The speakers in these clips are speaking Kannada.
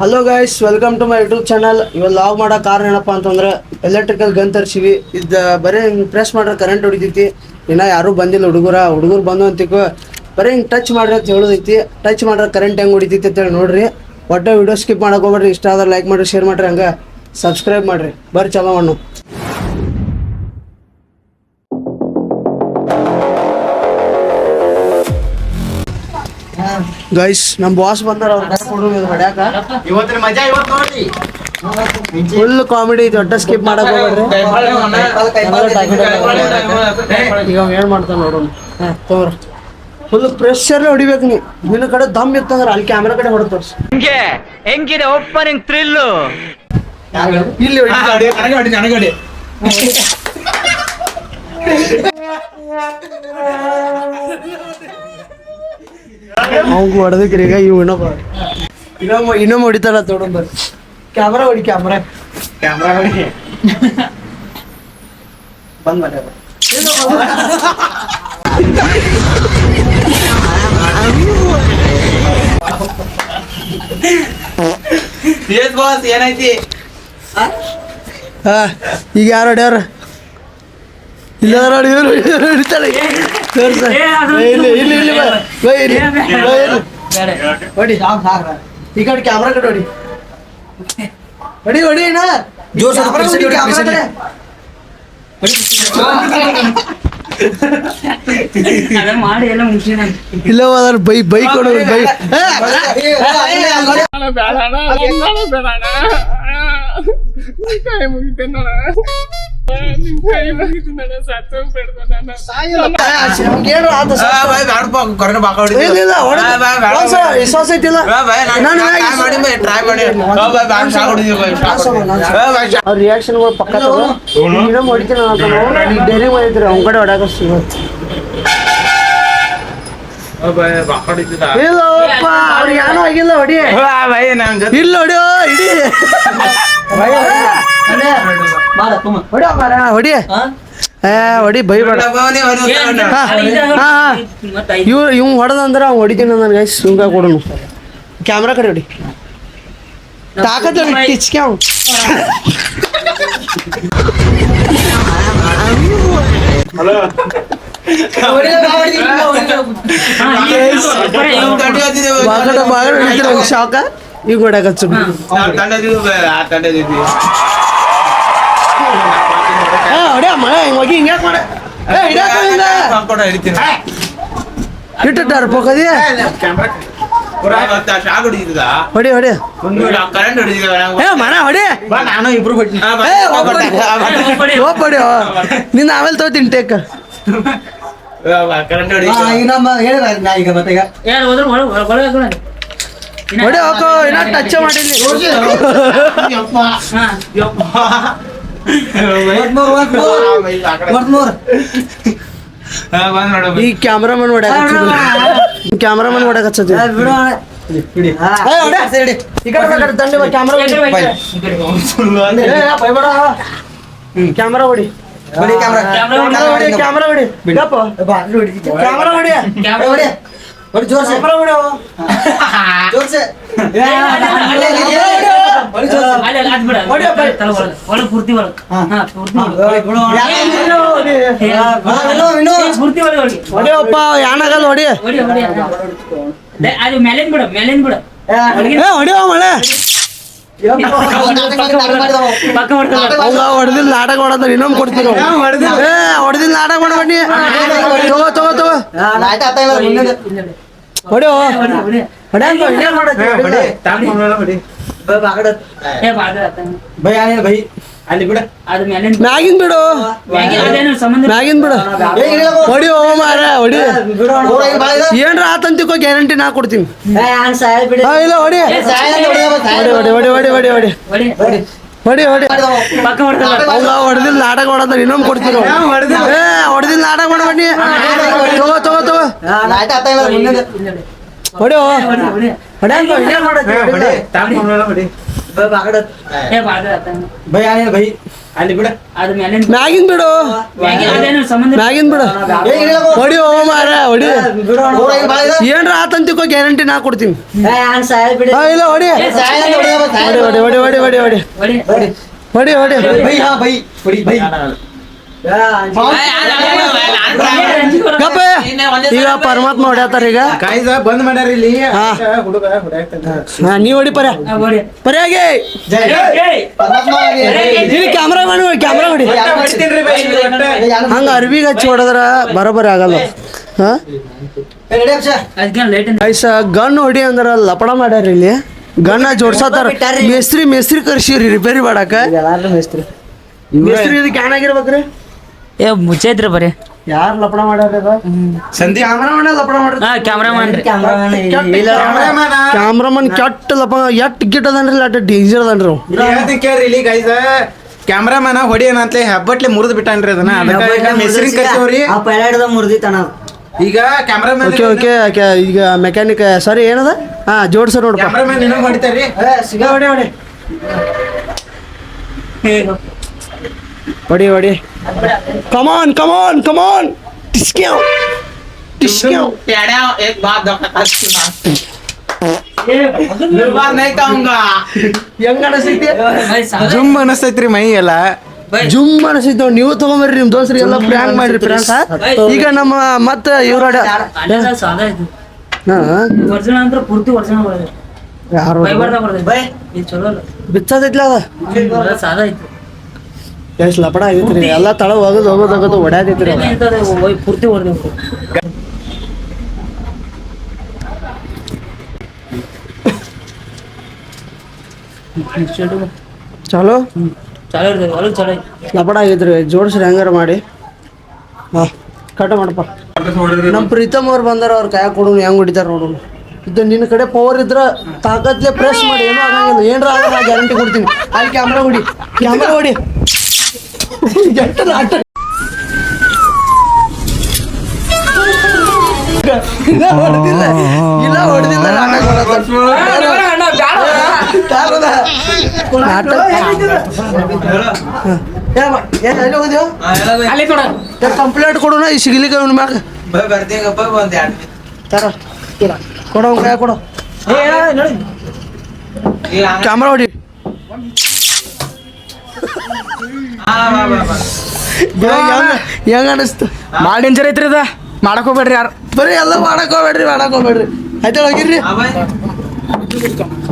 Hello guys, welcome to my YouTube channel. ಇವಾಗ ಲಾಗ್ ಮಾಡೋ ಕಾರಣ ಏನಪ್ಪ ಅಂತಂದ್ರೆ ಎಲೆಕ್ಟ್ರಿಕಲ್ ಗನ್ ತರಿಸಿವಿ. ಇದು ಬರೀ ಹಿಂಗೆ ಪ್ರೆಸ್ ಮಾಡ್ರೆ ಕರೆಂಟ್ ಹೊಡಿತೈತಿ. ಇನ್ನು ಯಾರೂ ಬಂದಿಲ್ಲ ಹುಡುಗರು ಬಂದು ಅಂತಿಕೋ ಬರೀ ಹಿಂಗೆ ಟಚ್ ಮಾಡ್ರಿ ಅಂತ ಹೇಳೋದೈತಿ. ಟಚ್ ಮಾಡ್ರೆ ಕರೆಂಟ್ ಹೆಂಗೆ ಹೊಡಿತೈತಿ ಅಂತೇಳಿ ನೋಡ್ರಿ. ಒಟ್ಟು ವಿಡಿಯೋ ಸ್ಕಿಪ್ ಮಾಡಕ್ಕೆ ಹೋಗ್ಬೇಡ್ರಿ. ಇಷ್ಟ ಆದ್ರೆ ಲೈಕ್ ಮಾಡಿರಿ, ಶೇರ್ ಮಾಡಿರಿ, ಹಂಗೆ ಸಬ್ಸ್ಕ್ರೈಬ್ ಮಾಡಿರಿ. ಬರ್ರಿ ಚಲೋ ಮಣ್ಣು ಗೈಸ್. ನಮ್ಮ ಬಾಸ್ ಬಂದಾರ, ಅವ್ರು ಹೊಡ್ಯಾಕ. ಇವತ್ತಿನ ಮಜಾ ಇವತ್ತು ನೋಡಿ. ಫುಲ್ ಕಾಮಿಡಿ ಐತಿ, ಒಟ್ಟ ಸ್ಕಿಪ್ ಮಾಡಕ್ ಹೋಗ್ಬೇಡ್ರಿ. ಈಗ ಏನ್ ಮಾಡ್ತಾನ ನೋಡೋಣ. ತಗೋರ ಫುಲ್ ಪ್ರೆಷರ್ ಹೊಡಿಬೇಕು. ನಿನ್ನ ಕಡೆ ದಮ್ ಇತ್ತಂದ್ರ ಅಲ್ಲಿ ಕ್ಯಾಮ್ರಾ ಕಡೆ ಹೊಡೆದು ತೋರ್ಸಿ. ಹೆಂಗಿದೆ ಓಪನಿಂಗ್ ಥ್ರಿಲ್. ಇಲ್ಲಿ ನನಗಡಿ ಅವಂಗ ಹೊಡೆದಕ್ರಿ. ಈಗ ಇವ್ ಇನ್ನೊಮ್ಮೆ ಹೊಡಿತಾರ ತೋಡ. ಬರ್ರಿ ಕ್ಯಾಮ್ರಾ ಹೊಡಿ, ಕ್ಯಾಮ್ರಾ ಹೊಡಿ. ಬಂದ್ ಮಾಡ್ಯಾರ. ಬಾಸ್ ಏನೈತಿ? ಈಗ ಯಾರು ಹೊಡ್ಯಾರ? ಇಲ್ಲ ನೋಡಿ, ಹಿಡಿತಾಳೆ. ಹೊಡಿ ಈ ಕಡೆ ಕ್ಯಾಮ್ರಾ ಕಡೆ ಹೊಡಿ. ಹೊಡಿ ಅಣ್ಣ, ಕ್ಯಾಮ್ರಾ ಕಡೆ. ಮಾಡಿ ಎಲ್ಲ ಮುಗಿಸಿನ ಇಲ್ಲ ಬೈ ಕೊಡು, ಬೈ. ಅವ್ರ ರಿಯಾಕ್ಷನ್ಗಳು ಪಕ್ಕ ಹೊಡಿತೀನಿ ಡೈರಿ ಮಾಡಿದ್ರಿ. ಅವ್ನ ಕಡೆ ಹೊಡ್ಯಾಕ ಇಲ್ಲಪ್ಪ, ಅವ್ರಿಗೆ ಏನೂ ಆಗಿಲ್ಲ. ಹೊಡಿ ಇಲ್ಲ, ಹೊಡಿಯೋ ಇಡಿ. ಹೊಡಿ ಹೊಡಿ, ಬೈಬೇಡ. ಇವ್ ಹೊಡೆದಂದ್ರೆ ಅವ್ನು ಹೊಡಿತೀನಿ ನನ್ ಗೈಸ್. ಸುಂಕ ಕೊಡೋನು. ಕ್ಯಾಮ್ರಾ ಕಡೆ ಹೊಡಿ. ತಾಕತ್ ಟಿಚ್ಕೆ ಅವ್ನು. ಶಾಕ ಈಗ ಹೊಡ್ಯಾಕಚ್ಚು. ಹೊಡ್ಯಾ ಮಳೆ ಹೋಗಿ ಹಿಂಗ್ಯಾಕ್ ಮಾಡ. ಇಟ್ಟಾರ ಪೋಕದಿ. ಹೊಡಿ ಹೊಡಿ ಮನ ಹೊಡಿ. ನಾನು ಇಬ್ರು ಹೋಗ್ಬೇಡಿ. ನಿನ್ನ ಆಮೇಲೆ ತಗೋತೀನಿ ಟೇಕ್. ಹೊಡಿ ಹೋಗೋ, ಇನ್ನ ಟಚ್ ಮಾಡಿಲ್ಲ. ಈ ಕ್ಯಾಮ್ರಾಮನ್ ಕ್ಯಾಮ್ರಾಮನ್ ಹೊಡ್ಯಾಕಚ್ಚತಿ. ಕ್ಯಾಮ್ರಾ ಹೊಡಿ, ಕ್ಯಾಮ್ರಾ ಹೊಡಿ, ಕ್ಯಾಮ್ರಾ ಹೊಡಿ. ಜೋರ್ಸೆ ಜೋರ್ಸೆ. ಹೊಡಿಯಪ್ಪ, ಯಾನಾಗಲ್ಲ ಹೊಡಿ. ಹೊಡಿಯೋ ಮಳೆ. ಹೊಡೆದಿಲ್ಲ ನಾಟಕ ಮಾಡೋದ. ಇನ್ನೊಮ್ಮೆ ಕೊಡ್ತೀರ. ಹೊಡೆದಿಲ್ಲ ನಾಟಕ ಮಾಡಬನ್ನಿ. ತಗೋ ಹೊಡಿಯೋ. ಮ್ಯಾಗಿನ್ ಬಿಡು, ಮ್ಯಾಗಿನ್ ಬಿಡು. ಹೊಡಿ ಮಾರ ಹೊಡಿ. ಏನ್ರ ಆತಂತಿಕೋ ಗ್ಯಾರಂಟಿ ನಾ ಕೊಡ್ತೀನಿ. ಇಲ್ಲ ಹೊಡಿ ಹೊಡಿ ಹೊಡಿ ಹೊಡಿ ಹೊಡಿ ಹೊಡಿ ಹೊಡಿ. ಹೊಡೆದಿಲ್ಲ ನಾಟಕ ಮಾಡೋದ. ಇನ್ನೊಮ್ಮೆ ಕೊಡ್ತೀರ. ಹೊಡೆದಿಲ್ಲ ನಾಟಕ ಮಾಡಬನ್ನಿ. ತಗೋ ಹೊಡಿಯೋ. ಏ ಬಾಡ ಭೈ ಆನೆ ಭೈ ಅಲ್ಲಿ ಬಿಡ ಅದ ಮೇಲೆ ಮ್ಯಾಗಿನ್ ಬಿಡು ಅದೇನು ಸಂಬಂಧ ಮ್ಯಾಗಿನ್ ಬಿಡು ಹೊಡಿ ಓ ಮಾರ ಹೊಡಿ ಏನ್ರ ಆತಂತಿಕೋ ಗ್ಯಾರಂಟಿ ನಾ ಕೊಡ್ತೀನಿ ಇಲ್ಲ ಹೊಡಿ ಹೊಡಿ ಹೊಡಿ ಹೊಡಿ ಹೊಡಿ ಹೊಡಿ ಹೊಡಿ ಹೊಡಿ ಹೊಡಿ ಭೈ ಹಾ ಭೈ ಹೊಡಿ ಭೈ ಗಪ್ಪ ಈಗ ಪರಮಾತ್ಮ ಹೊಡ್ಯಾತಾರ ಈಗ ಕಾಯ್ದ ಬಂದ್ ಮಾಡ್ಯಾರ ಇಲ್ಲಿ ಹಾ. ಹುಡುಗ ಹೊಡ್ಯಾಕ್ತಾನ. ನೀ ಹೊಡಿ ಪರ್ಯಾಗೆ ಇಲ್ಲಿ ಕ್ಯಾಮ್ರಾ ಮಾಡಿ ಕ್ಯಾಮ್ರಾ ಹೊಡಿ ಹೊಡಿತೀನ್ರಿ ಭೈ, ಹಂಗ ಅರ್ಬಿಗೆ ಹಚ್ಚಿ ಹೊಡೆದ್ರ ಬರೋಬ್ಬರಿ ಆಗಲ್ಲ ಹಾ ಅದಕ್ಕೆ ಲೇಟ್ ಐಸ ಗನ್ ಹೊಡಿ ಅಂದ್ರ ಲಪಡ ಮಾಡ್ಯಾರ ಇಲ್ಲಿ ಗನ್ನ ಜೋಡ್ಸತ್ತಾರ ಮೇಸ್ತ್ರಿ ಕರ್ಸಿರಿ ರಿಪೇರಿ ಮಾಡಾಕ ಮೇಸ್ತ್ರಿ ಇದಕ್ಕೆ ಏನಾಗಿರ್ಬೇಕ್ರಿ ಏ ಮುಚ್ಚೈತ್ರಿ ಬರೀ ಯಾರು ಲಪಡ ಮಾಡ್ಯಾರ ಸಂದೀಪ್ ಕ್ಯಾಮ್ರಾಮನ್ ಲಪಡ ಮಾಡ್ರಿ ಹಾ ಕ್ಯಾಮ್ರಾಮನ್ ರೀ ಕ್ಯಾಮ್ರಾಮನ್ ಕ್ಯಾಮ್ರಾಮನ್ ಕೆಟ್ಟ ಲಪ ಎಟ್ ಗಿಟ್ ಅದನ್ರಿ ಅಟ್ ಡೇಂಜರ್ ಅದನ್ರಿ ಅವ್. ಹೇಳ್ತೀನಿ ಕೇಳ್ರಿ ಇಲ್ಲಿ ಗೈಸ ಕ್ಯಾಮ್ರಾಮನ್ ಹೊಡಿ ಏನಂತಲೇ ಹಬ್ಬಟ್ಲೆ ಮುರಿದು ಬಿಟ್ಟಾನ್ರಿ ಅದನ್ನ ಅದಕ್ಕೆ ಮೆಸರಿನ್ ಕರ್ಸವ್ರಿ ಈಗ ಕ್ಯಾಮ್ರಾಮನ್ ಓಕೆ ಓಕೆ ಈಗ ಮೆಕ್ಯಾನಿಕ್ ಸಾರಿ ಏನದ ಹಾ ಜೋಡ್ಸರ್ ನೋಡಪ್ಪ ಕ್ಯಾಮ್ರಾಮನ್ ಏನೋ ಹೊಡಿತಾರ್ರಿ ಹೊಡಿ ಹೊಡಿ ಹೊಡಿ ಹೊಡಿ ಕಮಾನ್ ಕಮಾನ್ ಕಮಾನ್ ಟಿಸ್ಕ್ಯಾವ್ ಟಿಸ್ಕ್ಯಾವ್ एक बात नहीं कहूंगा ಹೆಂಗ ಅನಿಸ್ತೈತಿ ಜುಮ್ ಅನಸ್ತೈತ್ರಿ ಮೈ ಎಲ್ಲ ಜುಮ್ ಅನಿಸಿದ್ದು ನೀವು ತಗೊಂಬರ್ರಿ ನಿಮ್ ದೋಸ್ರಿಗೆ ಎಲ್ಲ ಪ್ರ್ಯಾಂಕ್ ಮಾಡ್ರಿ ಪ್ರ್ಯಾಂಕ್ ಈಗ ನಮ್ಮ ಮತ್ತೆ ಇವ್ರಾಡ ಸಾದಾ ಐತಿ ಒರಿಜಿನಲ್ ಅಂದ್ರೆ ಪೂರ್ತಿ ಒರಿಜಿನಲ್ ಬರ್ತದೆ ಯಾರು ಫೈಬರ್ದಾಗ ಬರ್ತದೆ ಇದು ಚಲೋ ಅಲ್ಲ ಬಿಚ್ಚದೈತ್ಲ ಅದ ಬರೋದ್ ಸಾದಾ ಐತಿ ಎಷ್ಟು ಲಪಡ ಆಗೈತ್ರಿ ಎಲ್ಲ ತಳ ಹೋಗೋದು ಹೊಡ್ಯಾದೈತ್ರಿ ಅದ. ಇಂಥದ್ದು ಪೂರ್ತಿ ಹೊಡೆದು ಚಲೋ ಚಲೋ ಇರ್ತದೆ ಒಳಗೆ ಚಲೋ ಐತಿ ಲಪಡ ಆಗೈತ್ರಿ ಜೋಡಿಸ್ರಿ ಹೆಂಗಾರ ಮಾಡಿ ಹಾ ಕಟ ಮಾಡಪ್ಪ ನಮ್ಮ ಪ್ರೀತಮ್ ಅವ್ರು ಬಂದಾರ ಅವ್ರ ಕೈ ಕೊಡು ಹೆಂಗ್ ಹೊಡಿತಾರ ನೋಡು ಇದು ನಿನ್ನ ಕಡೆ ಪವರ್ ಇದ್ರ ತಾಕತ್ಲೆ ಪ್ರೆಸ್ ಮಾಡಿ ಏನೂ ಆಗಂಗಿಲ್ಲ ಏನ್ರ ಆಗ ನಾ ಗ್ಯಾರಂಟಿ ಕೊಡ್ತೀನಿ ಅಲ್ಲಿ ಕ್ಯಾಮ್ರಾ ಹೊಡಿ ಎಷ್ಟು ನಾಟ ಇಲ್ಲ ಹೊಡೆದಿಲ್ಲ ನಾಟಕ ಕಂಪ್ಲೇಂಟ್ ಕೊಡೋಣ ಈ ಸಿಗ್ಲಿಕ್ಕೆ ಅವ್ನ ಮ್ಯಾಗ ಕೊಡೋ ಕೈ ಕೊಡೋ ಕ್ಯಾಮ್ರಾ ಹೊಡಿ ಹೆಂಗ ಅನಿಸ್ತು ಭಾಳ ಡೇಂಜರ್ ಐತ್ರಿ ಅದ ಮಾಡಕ್ ಹೋಗ್ಬೇಡ್ರಿ ಯಾರು ಬರೀ ಎಲ್ಲ ಮಾಡಕ್ ಹೋಗ್ಬೇಡ್ರಿ ಆಯ್ತಾ ಹೋಗಿರ್ರಿ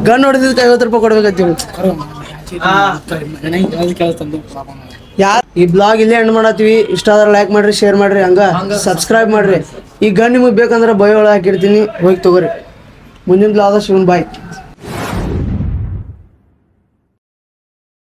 ಗನ್ ಹೊಡೆದಿದ್ದಕ್ಕೆ 50 ರೂಪಾಯಿ ಕೊಡ್ಬೇಕಂತೀವಿ ಯಾರು ಈ ಬ್ಲಾಗ್ ಇಲ್ಲೇ ಎಂಡ್ ಮಾಡತ್ತೀವಿ ಇಷ್ಟ ಆದ್ರೆ ಲೈಕ್ ಮಾಡ್ರಿ ಶೇರ್ ಮಾಡ್ರಿ ಹಂಗ ಸಬ್ಸ್ಕ್ರೈಬ್ ಮಾಡ್ರಿ ಈ ಗನ್ ನಿಮಗೆ ಬೇಕಂದ್ರೆ ಬಯೋ ಒಳಗೆ ಹಾಕಿರ್ತೀನಿ ಹೋಗಿ ತಗೋರಿ ಮುಂದಿನ ಬ್ಲಾಗ್ ಶಿವನ್ ಬಾಯ್